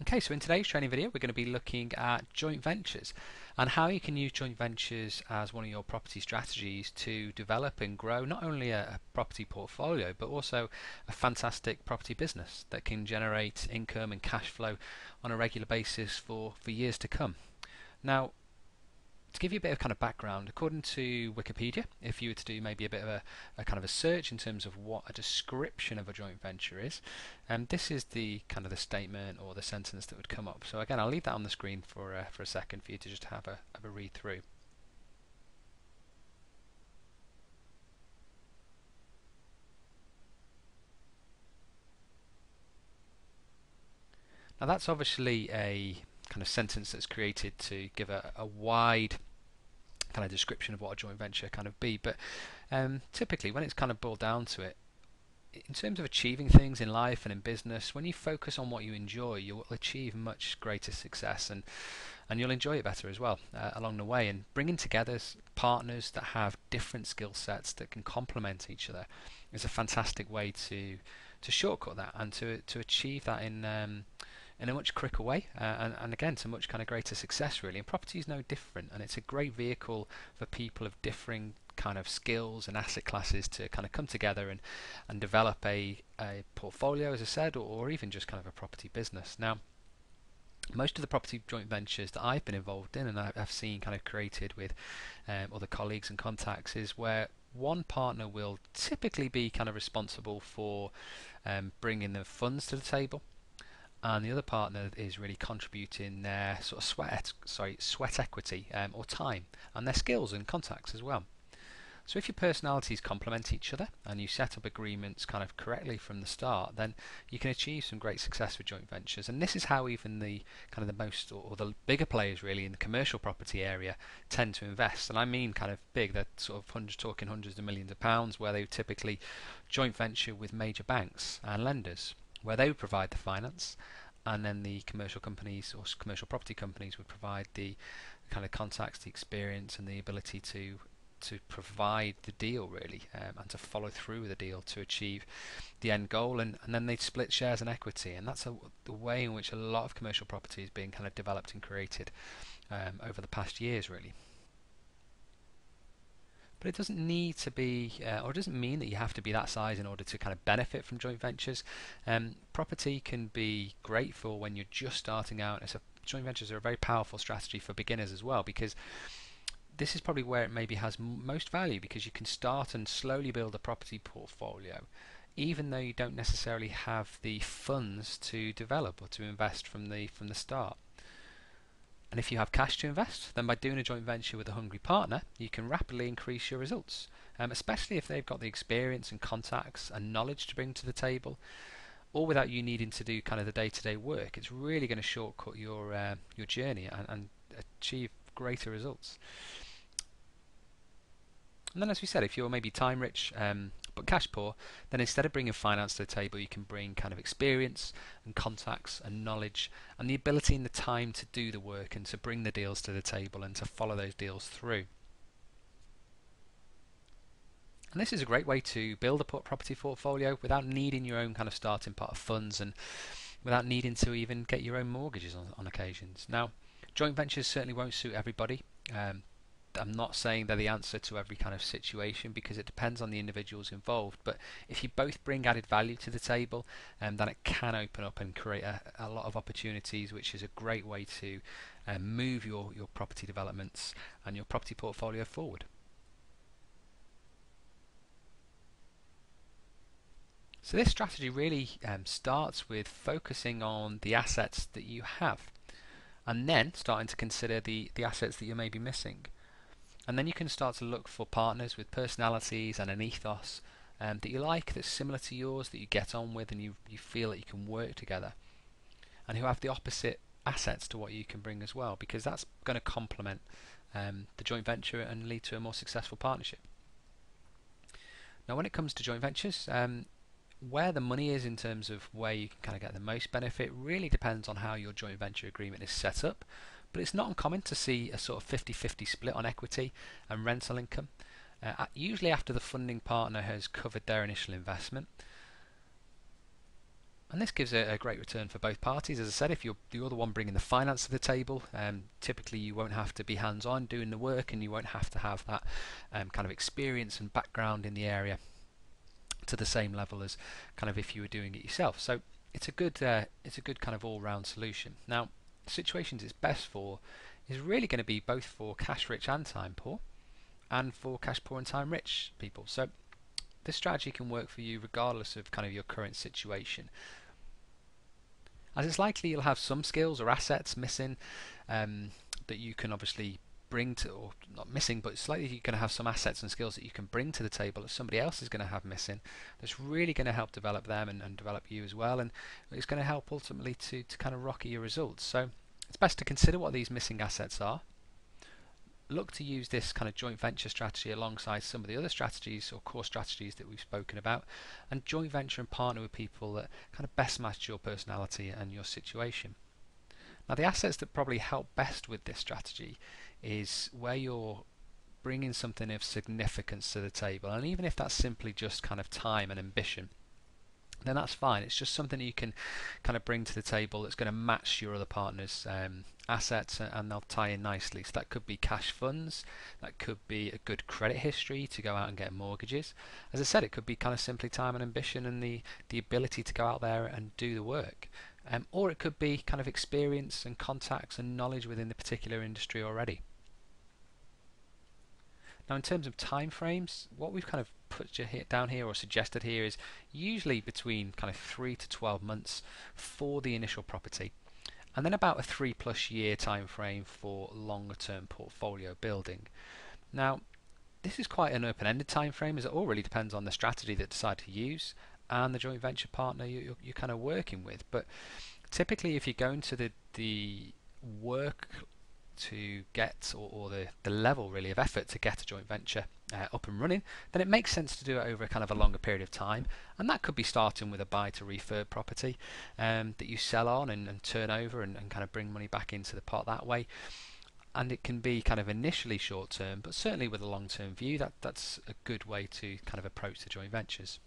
Okay, so in today's training video we're going to be looking at joint ventures and how you can use joint ventures as one of your property strategies to develop and grow not only a property portfolio but also a fantastic property business that can generate income and cash flow on a regular basis for years to come. Now, to give you a bit of kind of background, according to Wikipedia, if you were to do maybe a bit of a kind of a search in terms of what a description of a joint venture is, this is the kind of the statement or the sentence that would come up. So again, I'll leave that on the screen for a second for you to just have a read through. Now that's obviously a kind of sentence that's created to give a wide kind of description of what a joint venture kind of be, but typically when it's kind of boiled down to it, in terms of achieving things in life and in business, when you focus on what you enjoy, you'll achieve much greater success, and you'll enjoy it better as well along the way. And bringing together partners that have different skill sets that can complement each other is a fantastic way to shortcut that and to achieve that in a much quicker way, and again to much kind of greater success really. And property is no different, and it's a great vehicle for people of differing kind of skills and asset classes to kind of come together and develop a portfolio, as I said, or even just kind of a property business. Now, most of the property joint ventures that I've been involved in and I've seen kind of created with other colleagues and contacts is where one partner will typically be kind of responsible for bringing the funds to the table, and the other partner is really contributing their sort of sweat equity or time, and their skills and contacts as well. So if your personalities complement each other and you set up agreements kind of correctly from the start, then you can achieve some great success with joint ventures. And this is how even the kind of the most or the bigger players really in the commercial property area tend to invest. And I mean kind of big, they're sort of talking hundreds of millions of pounds, where they would typically joint venture with major banks and lenders, where they would provide the finance, and then the commercial companies or commercial property companies would provide the kind of contacts, the experience, and the ability to provide the deal really, and to follow through with the deal to achieve the end goal, and then they'd split shares and equity. And that's the way in which a lot of commercial property is being kind of developed and created over the past years really. But it doesn't need to be, or it doesn't mean that you have to be that size in order to kind of benefit from joint ventures. Property can be great for when you're just starting out. Joint ventures are a very powerful strategy for beginners as well, because this is probably where it maybe has most value, because you can start and slowly build a property portfolio even though you don't necessarily have the funds to develop or to invest from the start. And if you have cash to invest, then by doing a joint venture with a hungry partner, you can rapidly increase your results, especially if they've got the experience and contacts and knowledge to bring to the table, all without you needing to do kind of the day-to-day work. It's really going to shortcut your journey and achieve greater results. And then, as we said, if you're maybe time rich but cash poor, then instead of bringing finance to the table, you can bring kind of experience and contacts and knowledge and the ability and the time to do the work and to bring the deals to the table and to follow those deals through. And this is a great way to build a property portfolio without needing your own kind of starting pot of funds and without needing to even get your own mortgages on occasions. Now, joint ventures certainly won't suit everybody. I'm not saying they're the answer to every kind of situation, because it depends on the individuals involved. But if you both bring added value to the table, then it can open up and create a lot of opportunities, which is a great way to move your property developments and your property portfolio forward. So this strategy really starts with focusing on the assets that you have, and then starting to consider the assets that you may be missing. And then you can start to look for partners with personalities and an ethos that you like, that's similar to yours, that you get on with and you feel that you can work together, and who have the opposite assets to what you can bring as well, because that's going to complement the joint venture and lead to a more successful partnership. Now, when it comes to joint ventures, where the money is in terms of where you can kind of get the most benefit really depends on how your joint venture agreement is set up. But it's not uncommon to see a sort of 50-50 split on equity and rental income, usually after the funding partner has covered their initial investment. And this gives a great return for both parties. As I said, if you're the one bringing the finance to the table, typically you won't have to be hands-on doing the work, and you won't have to have that kind of experience and background in the area to the same level as kind of if you were doing it yourself. So it's a good kind of all-round solution. Now, the situations it's best for is really going to be both for cash rich and time poor, and for cash poor and time rich people. So this strategy can work for you regardless of kind of your current situation, as it's likely you'll have some skills or assets missing that you can obviously bring to, or not missing, but it's likely you're going to have some assets and skills that you can bring to the table that somebody else is going to have missing. That's really going to help develop them and develop you as well, and it's going to help ultimately to kind of rocket your results. So it's best to consider what these missing assets are. Look to use this kind of joint venture strategy alongside some of the other strategies or core strategies that we've spoken about, and joint venture and partner with people that kind of best match your personality and your situation. Now, the assets that probably help best with this strategy is where you're bringing something of significance to the table, and even if that's simply just kind of time and ambition, then that's fine. It's just something you can kind of bring to the table that's going to match your other partner's assets, and they'll tie in nicely. So that could be cash funds, that could be a good credit history to go out and get mortgages. As I said, it could be kind of simply time and ambition and the ability to go out there and do the work. Or it could be kind of experience and contacts and knowledge within the particular industry already. Now, in terms of time frames, what we've kind of put down here or suggested here is usually between kind of 3 to 12 months for the initial property, and then about a 3+ year time frame for longer term portfolio building. Now, this is quite an open-ended time frame, as it all really depends on the strategy that you decide to use and the joint venture partner you're kind of working with. But typically, if you go into the work to get, or the level really of effort to get a joint venture up and running, then it makes sense to do it over a kind of a longer period of time, and that could be starting with a buy to refurb property that you sell on and turn over and kind of bring money back into the pot that way. And it can be kind of initially short term, but certainly with a long term view, that's a good way to kind of approach the joint ventures.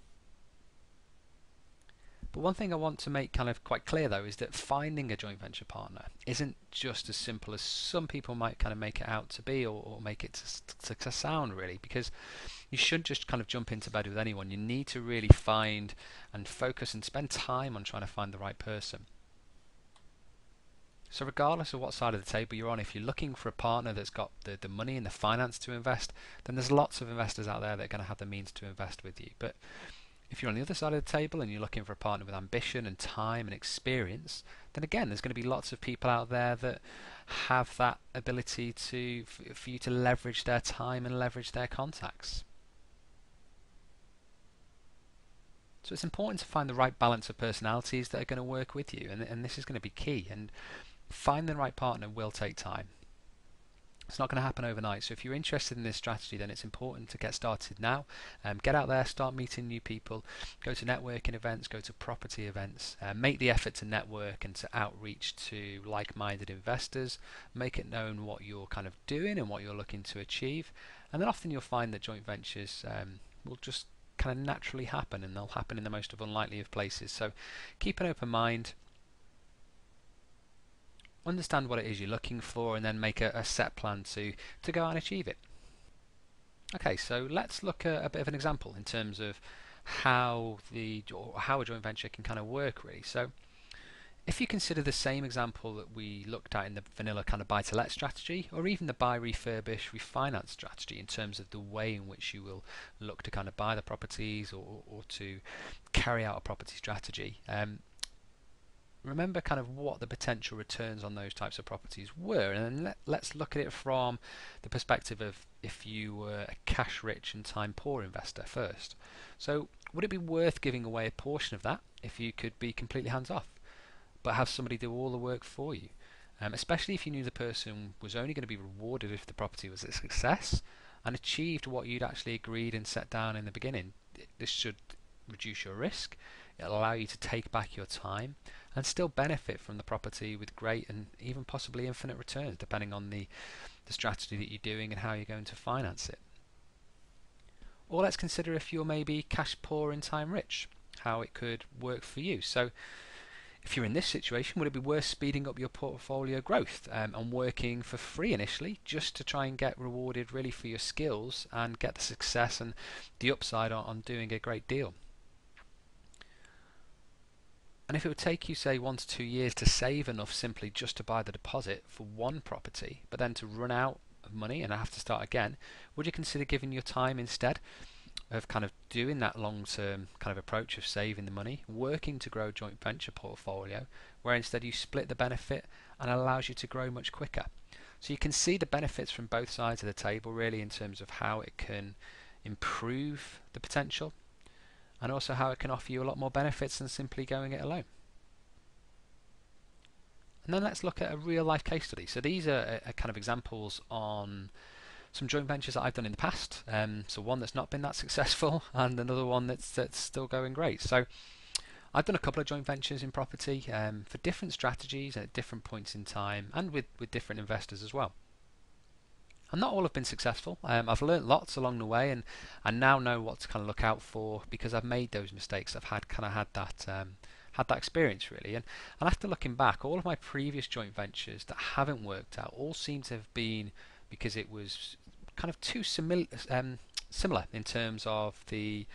But one thing I want to make kind of quite clear though is that finding a joint venture partner isn't just as simple as some people might kind of make it out to be, or make it to sound really, because you shouldn't just kind of jump into bed with anyone. You need to really find and focus and spend time on trying to find the right person. So regardless of what side of the table you're on, if you're looking for a partner that's got the money and the finance to invest, then there's lots of investors out there that are going to have the means to invest with you. But if you're on the other side of the table and you're looking for a partner with ambition and time and experience, then again, there's going to be lots of people out there that have that ability for you to leverage their time and leverage their contacts. So it's important to find the right balance of personalities that are going to work with you, and this is going to be key. And finding the right partner will take time. It's not going to happen overnight. So if you're interested in this strategy, then it's important to get started now. Get out there, start meeting new people, go to networking events, go to property events, make the effort to network and to outreach to like-minded investors, make it known what you're kind of doing and what you're looking to achieve. And then often you'll find that joint ventures will just kind of naturally happen, and they'll happen in the most unlikely of places. So keep an open mind. Understand what it is you're looking for, and then make a set plan to go out and achieve it. Okay, so let's look at a bit of an example in terms of how a joint venture can kind of work really. So if you consider the same example that we looked at in the vanilla kind of buy-to-let strategy, or even the buy, refurbish, refinance strategy, in terms of the way in which you will look to kind of buy the properties or to carry out a property strategy, remember kind of what the potential returns on those types of properties were, and then let's look at it from the perspective of if you were a cash rich and time poor investor first. So would it be worth giving away a portion of that if you could be completely hands off, but have somebody do all the work for you? Especially if you knew the person was only going to be rewarded if the property was a success and achieved what you'd actually agreed and set down in the beginning. This should reduce your risk. It'll allow you to take back your time and still benefit from the property with great and even possibly infinite returns, depending on the strategy that you're doing and how you're going to finance it. Or let's consider if you're maybe cash poor and time rich. how it could work for you. So if you're in this situation, would it be worth speeding up your portfolio growth and working for free initially just to try and get rewarded really for your skills and get the success and the upside on doing a great deal? And if it would take you, say, 1 to 2 years to save enough simply just to buy the deposit for one property, but then to run out of money and have to start again, would you consider giving your time instead of kind of doing that long-term kind of approach of saving the money, working to grow a joint venture portfolio, where instead you split the benefit and it allows you to grow much quicker? So you can see the benefits from both sides of the table really in terms of how it can improve the potential and also how it can offer you a lot more benefits than simply going it alone. And then let's look at a real life case study. So these are kind of examples on some joint ventures that I've done in the past. So one that's not been that successful and another one that's still going great. So I've done a couple of joint ventures in property for different strategies at different points in time and with different investors as well. And not all have been successful. I've learnt lots along the way, and I now know what to kind of look out for because I've made those mistakes. I've had that experience really. And after looking back, all of my previous joint ventures that haven't worked out all seem to have been because it was kind of too similar in terms of the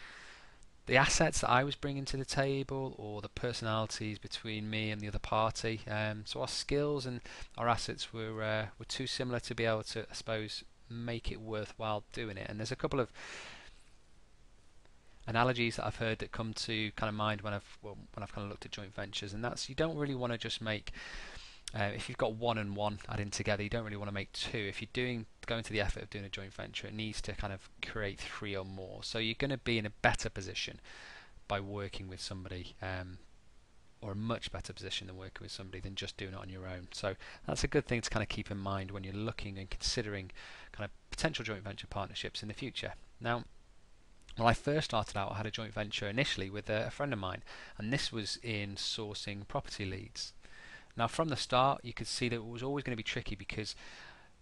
assets that I was bringing to the table or the personalities between me and the other party. So our skills and our assets were too similar to be able to, I suppose, make it worthwhile doing it. And there's a couple of analogies that I've heard that come to kind of mind when I've kind of looked at joint ventures, and that's you don't really want to just make if you've got one and one adding together, you don't really want to make two. If you're going to the effort of doing a joint venture, it needs to kind of create three or more. So you're going to be in a better position by working with somebody, or a much better position than working with somebody than just doing it on your own. So that's a good thing to kind of keep in mind when you're looking and considering kind of potential joint venture partnerships in the future. Now, when I first started out, I had a joint venture initially with a friend of mine, and this was in sourcing property leads. Now, from the start, you could see that it was always going to be tricky because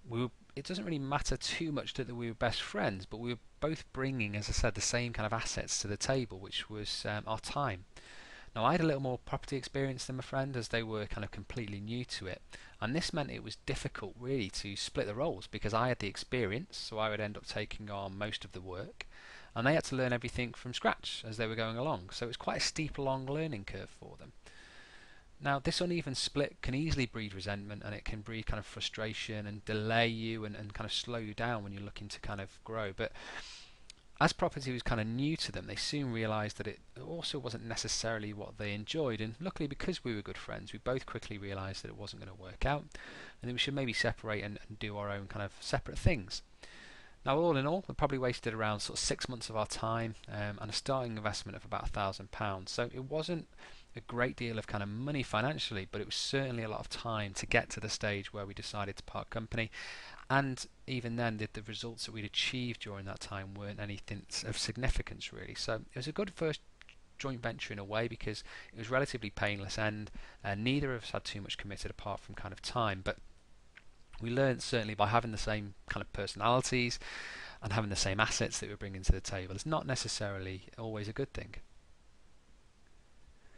it doesn't really matter too much that we were best friends, but we were both bringing, as I said, the same kind of assets to the table, which was our time. Now, I had a little more property experience than my friend, as they were kind of completely new to it, and this meant it was difficult really to split the roles because I had the experience, so I would end up taking on most of the work, and they had to learn everything from scratch as they were going along. So it was quite a steep, long learning curve for them. Now, this uneven split can easily breed resentment, and it can breed kind of frustration and delay you and kind of slow you down when you're looking to kind of grow. But as property was kind of new to them, they soon realised that it also wasn't necessarily what they enjoyed. And luckily, because we were good friends, we both quickly realised that it wasn't going to work out and that we should maybe separate and do our own kind of separate things. Now, all in all, we probably wasted around sort of 6 months of our time and a starting investment of about £1,000. So it wasn't a great deal of kind of money financially, but it was certainly a lot of time to get to the stage where we decided to part company. And even then, the results that we'd achieved during that time weren't anything of significance really. So it was a good first joint venture in a way because it was relatively painless, and neither of us had too much committed apart from kind of time. But we learned certainly by having the same kind of personalities and having the same assets that we're bringing to the table. It's not necessarily always a good thing.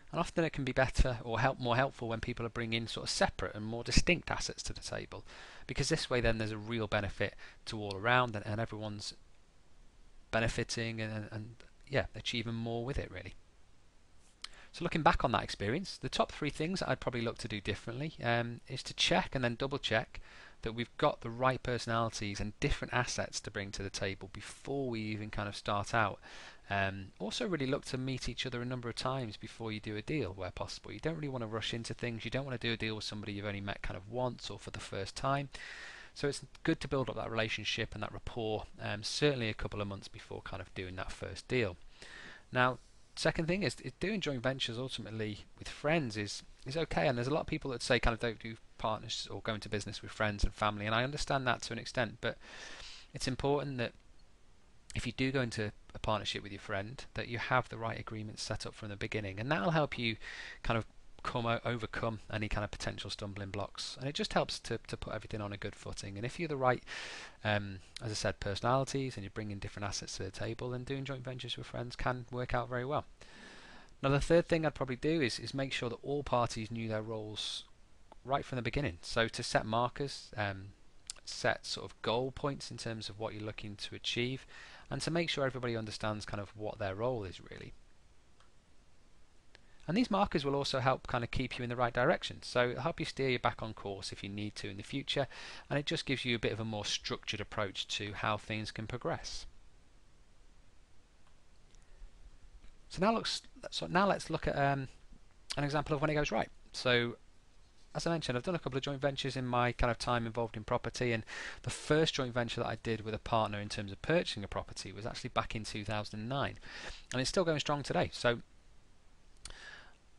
And often it can be better or more helpful when people are bringing sort of separate and more distinct assets to the table, because this way then there's a real benefit to all around, and everyone's benefiting and yeah, achieving more with it really. So looking back on that experience, the top three things that I'd probably look to do differently is to check and then double check that we've got the right personalities and different assets to bring to the table before we even kind of start out. Also really look to meet each other a number of times before you do a deal where possible. You don't really want to rush into things. You don't want to do a deal with somebody you've only met kind of once or for the first time. So it's good to build up that relationship and that rapport, certainly a couple of months before kind of doing that first deal. Now, second thing is doing joint ventures ultimately with friends is okay, and there's a lot of people that say kind of don't do partners or go into business with friends and family, and I understand that to an extent, but it's important that if you do go into a partnership with your friend that you have the right agreements set up from the beginning, and that'll help you kind of overcome any kind of potential stumbling blocks, and it just helps to put everything on a good footing. And if you're the right as I said, personalities, and you're bringing different assets to the table, then doing joint ventures with friends can work out very well. Now the third thing I'd probably do is make sure that all parties knew their roles right from the beginning. So to set markers, set sort of goal points in terms of what you're looking to achieve, and to make sure everybody understands kind of what their role is really. And these markers will also help kind of keep you in the right direction. So it'll help you steer you back on course if you need to in the future, and it just gives you a bit of a more structured approach to how things can progress. So now let's look at an example of when it goes right. So as I mentioned, I've done a couple of joint ventures in my kind of time involved in property, and the first joint venture that I did with a partner in terms of purchasing a property was actually back in 2009, and it's still going strong today. So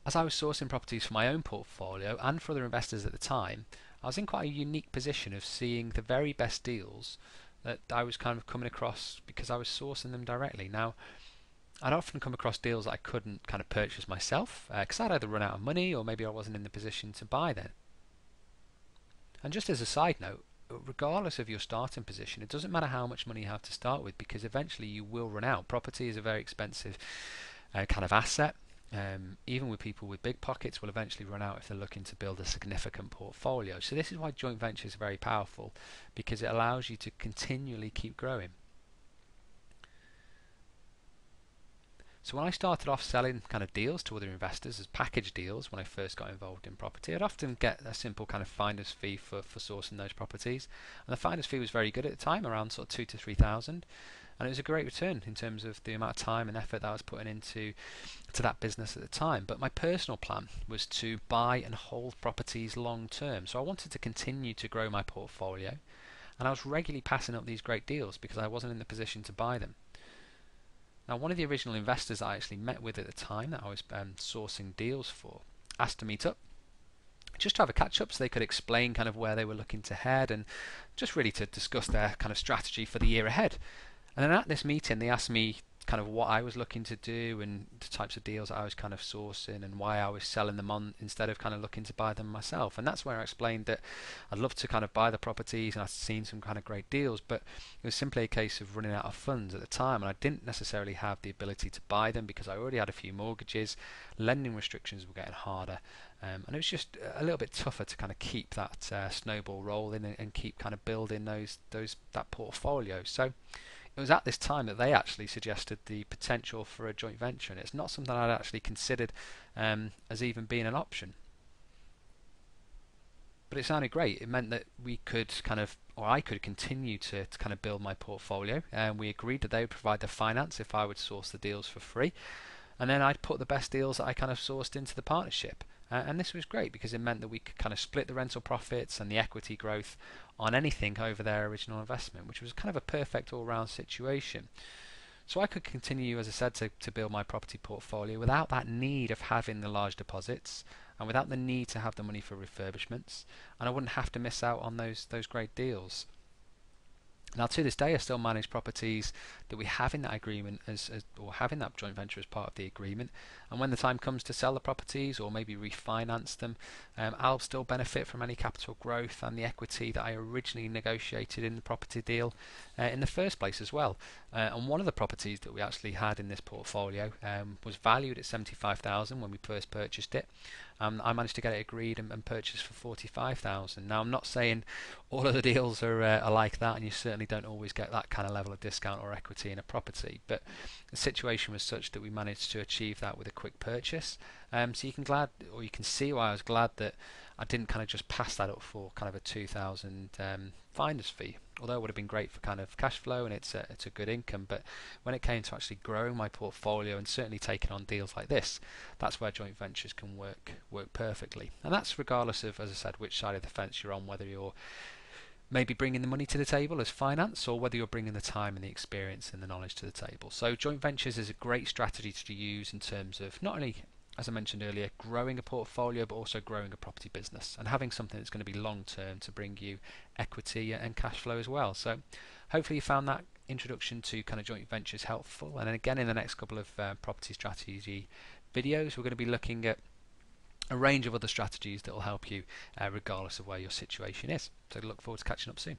as I was sourcing properties for my own portfolio and for other investors at the time, I was in quite a unique position of seeing the very best deals that I was kind of coming across because I was sourcing them directly. Now, I'd often come across deals that I couldn't kind of purchase myself because I'd either run out of money or maybe I wasn't in the position to buy then. And just as a side note, regardless of your starting position, it doesn't matter how much money you have to start with because eventually you will run out. Property is a very expensive kind of asset. Even with people with big pockets will eventually run out if they're looking to build a significant portfolio. So this is why joint ventures are very powerful, because it allows you to continually keep growing. So when I started off selling kind of deals to other investors as package deals when I first got involved in property, I'd often get a simple kind of finder's fee for sourcing those properties. And the finder's fee was very good at the time, around sort of 2,000 to 3,000. And it was a great return in terms of the amount of time and effort that I was putting into that business at the time. But my personal plan was to buy and hold properties long term. So I wanted to continue to grow my portfolio, and I was regularly passing up these great deals because I wasn't in the position to buy them. Now, one of the original investors I actually met with at the time that I was sourcing deals for asked to meet up just to have a catch up so they could explain kind of where they were looking to head and just really to discuss their kind of strategy for the year ahead. And then at this meeting, they asked me kind of what I was looking to do and the types of deals that I was kind of sourcing and why I was selling them on instead of kind of looking to buy them myself. And that's where I explained that I'd love to kind of buy the properties and I'd seen some kind of great deals, but it was simply a case of running out of funds at the time, and I didn't necessarily have the ability to buy them because I already had a few mortgages, lending restrictions were getting harder, and it was just a little bit tougher to kind of keep that snowball rolling and keep kind of building that portfolio. So it was at this time that they actually suggested the potential for a joint venture, and it's not something I'd actually considered as even being an option. But it sounded great. It meant that we could kind of, or I could continue to kind of build my portfolio, and we agreed that they would provide the finance if I would source the deals for free, and then I'd put the best deals that I kind of sourced into the partnership. And this was great because it meant that we could kind of split the rental profits and the equity growth on anything over their original investment, which was kind of a perfect all-round situation. So I could continue, as I said, to build my property portfolio without that need of having the large deposits and without the need to have the money for refurbishments, and I wouldn't have to miss out on those great deals. Now, to this day, I still manage properties that we have in that agreement or having that joint venture as part of the agreement. And when the time comes to sell the properties or maybe refinance them, I'll still benefit from any capital growth and the equity that I originally negotiated in the property deal in the first place as well. And one of the properties that we actually had in this portfolio was valued at 75,000 when we first purchased it. I managed to get it agreed and purchased for 45,000. Now, I'm not saying all of the deals are like that, and you certainly don't always get that kind of level of discount or equity in a property, but the situation was such that we managed to achieve that with a quick purchase. So you can see why I was glad that I didn't kind of just pass that up for kind of a 2,000 finder's fee, although it would have been great for kind of cash flow and it's a good income. But when it came to actually growing my portfolio and certainly taking on deals like this, that's where joint ventures can work perfectly. And that's regardless of, as I said, which side of the fence you're on, whether you're maybe bringing the money to the table as finance or whether you're bringing the time and the experience and the knowledge to the table. So joint ventures is a great strategy to use in terms of not only, as I mentioned earlier, growing a portfolio but also growing a property business and having something that's going to be long term to bring you equity and cash flow as well. So hopefully you found that introduction to kind of joint ventures helpful, and then again in the next couple of property strategy videos we're going to be looking at a range of other strategies that will help you regardless of where your situation is. So I look forward to catching up soon.